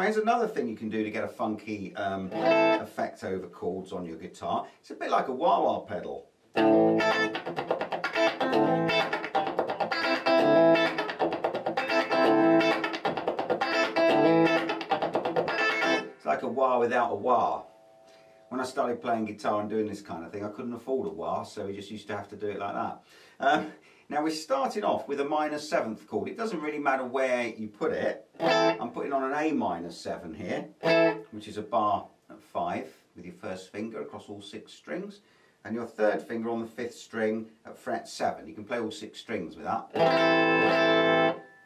Right, here's another thing you can do to get a funky effect over chords on your guitar. It's a bit like a wah-wah pedal. It's like a wah without a wah. When I started playing guitar and doing this kind of thing, I couldn't afford a wah, so we just used to have to do it like that. Now we're starting off with a minor 7th chord. It doesn't really matter where you put it. I'm putting on an A minor 7 here, which is a bar at 5 with your first finger across all 6 strings, and your 3rd finger on the 5th string at fret 7. You can play all 6 strings with that.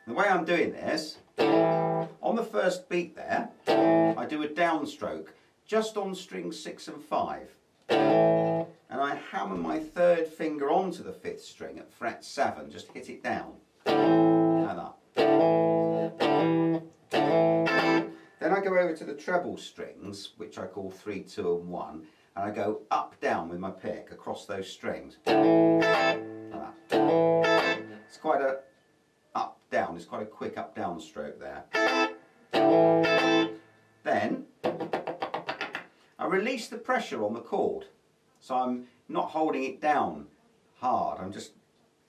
The way I'm doing this, on the first beat there, I do a downstroke just on strings 6 and 5. And I hammer my 3rd finger onto the 5th string at fret 7, just hit it down, like that. Then I go over to the treble strings, which I call 3, 2 and 1, and I go up, down with my pick across those strings, like that. It's quite a up, down, it's quite a quick up, down stroke there. Then I release the pressure on the chord. So I'm not holding it down hard, I'm just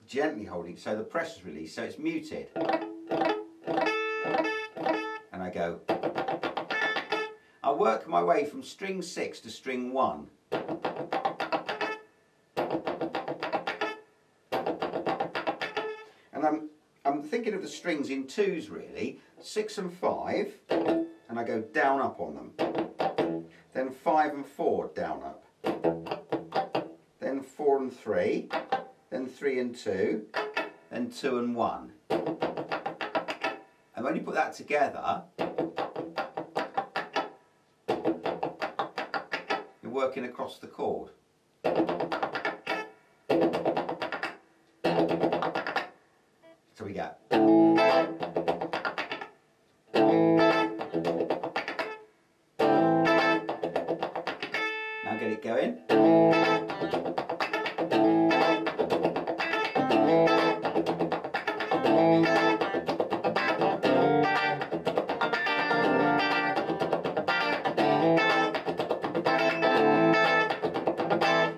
gently holding it so the pressure's released, so it's muted. And I go. I work my way from string 6 to string 1. And I'm thinking of the strings in twos really, 6 and 5, and I go down up on them. Then 5 and 4, down up. Then 4 and 3, then 3 and 2, then 2 and 1. And when you put that together, you're working across the chord. So we get. Now get it going.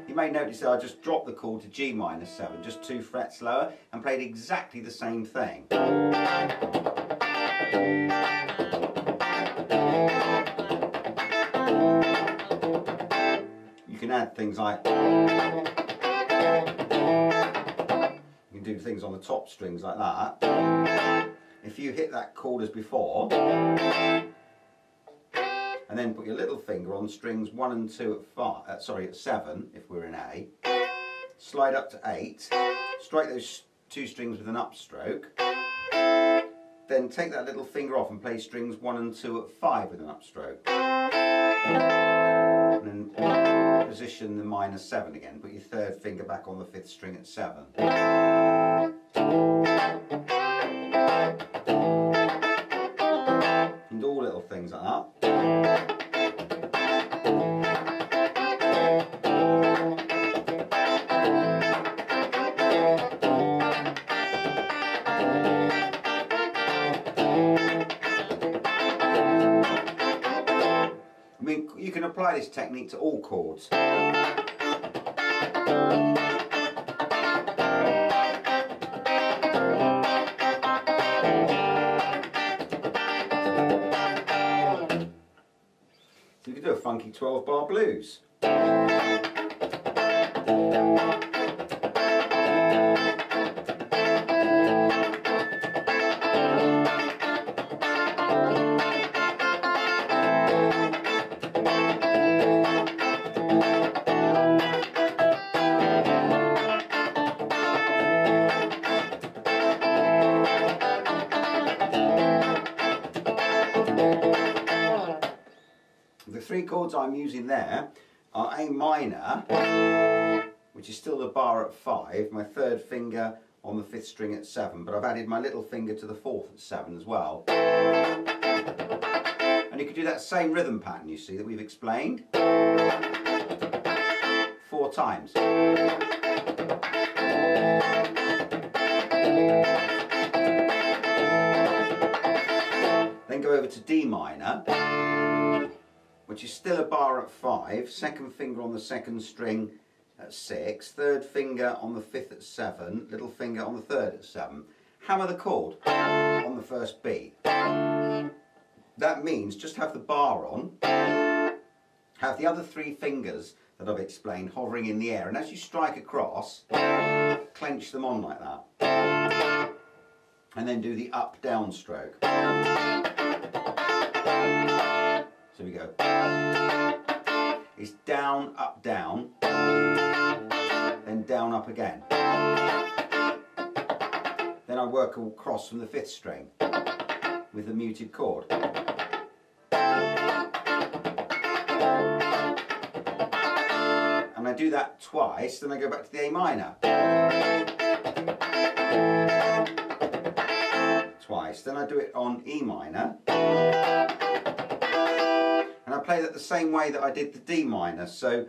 You may notice that I just dropped the chord to G minor 7, just 2 frets lower, and played exactly the same thing. You can add things like, you can do things on the top strings like that. If you hit that chord as before, and then put your little finger on strings 1 and 2 at at 7, if we're in A, slide up to 8, strike those 2 strings with an upstroke, then take that little finger off and play strings 1 and 2 at 5 with an upstroke. And then position the minor 7 again, put your 3rd finger back on the 5th string at 7. And all little things like that. I mean, you can apply this technique to all chords. So you can do a funky 12-bar blues. The 3 chords I'm using there are A minor, which is still the bar at 5, my 3rd finger on the 5th string at 7, but I've added my little finger to the 4th at 7 as well. And you can do that same rhythm pattern, you see, that we've explained 4 times. Then go go over to D minor, which is still a bar at 5, second finger on the second string at 6, third finger on the 5th at 7, little finger on the 3rd at 7. Hammer the chord on the first beat. That means just have the bar on, have the other 3 fingers that I've explained hovering in the air, and as you strike across, clench them on like that. And then do the up-down stroke. So we go. It's down, up, down, then down, up again. Then I work across from the 5th string with the muted chord. And I do that twice, then I go back to the A minor. Twice, then I do it on E minor. And I play that the same way that I did the D minor. So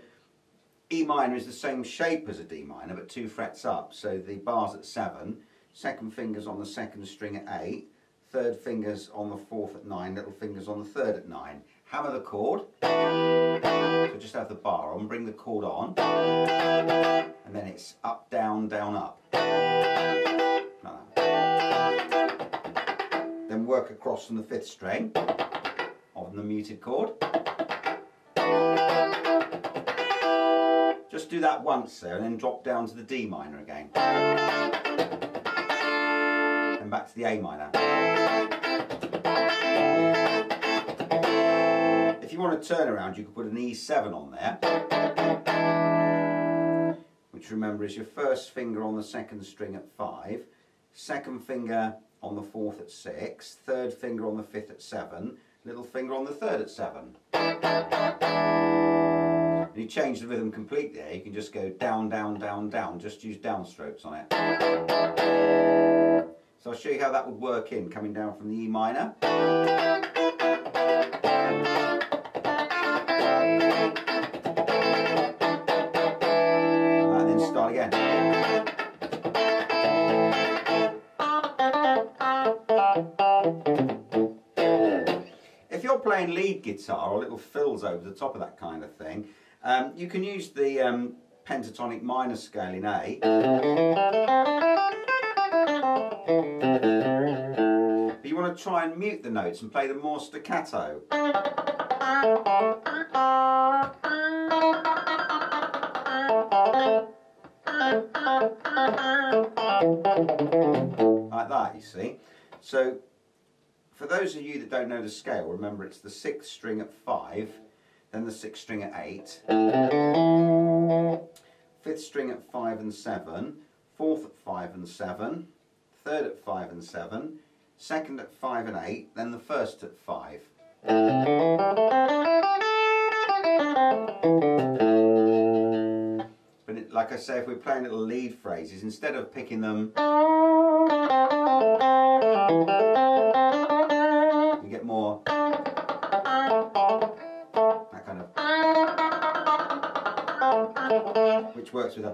E minor is the same shape as a D minor, but 2 frets up. So the bar's at 7, second finger's on the second string at 8, third finger's on the 4th at 9, little fingers on the 3rd at 9. Hammer the chord. So just have the bar on, bring the chord on, and then it's up, down, down, up. Like that. Then work across from the 5th string on the muted chord. Just do that once there and then drop down to the D minor again. And back to the A minor. If you want to turn around, you could put an E7 on there, which remember is your first finger on the second string at 5, second finger on the 4th at 6, third finger on the 5th at 7, little finger on the 3rd at 7. And you change the rhythm completely there, you can just go down, down, down, down, just use downstrokes on it. So I'll show you how that would work in, coming down from the E minor. And then start again. If you're playing lead guitar or little fills over the top of that kind of thing, you can use the pentatonic minor scale in A. But you want to try and mute the notes and play them more staccato. Like that, you see. So for those of you that don't know the scale, remember it's the 6th string at 5, then the 6th string at 8, 5th string at 5 and 7, 4th at 5 and 7, 3rd at 5 and 7, 2nd at 5 and 8, then the 1st at 5. But like I say, if we're playing little lead phrases, instead of picking them, you get more that kind of, which works with a.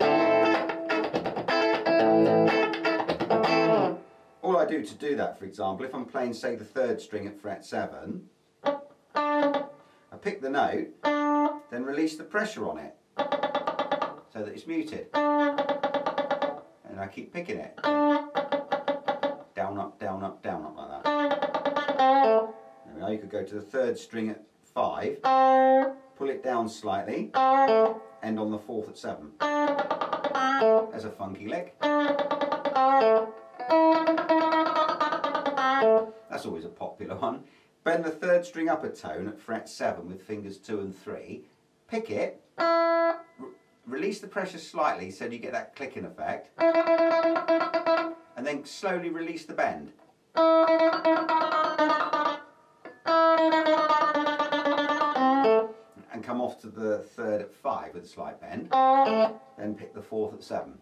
All I do to do that, for example, if I'm playing, say, the 3rd string at fret 7, I pick the note, then release the pressure on it so that it's muted, and I keep picking it down, up, down, up, down, up, like that. There we are. You could go to the 3rd string at 5, pull it down slightly, end on the 4th at 7. There's a funky lick. That's always a popular one. Bend the 3rd string up a tone at fret 7 with fingers 2 and 3, pick it, release the pressure slightly so you get that clicking effect, and then slowly release the bend. And come off to the 3rd at 5 with a slight bend, then pick the 4th at 7.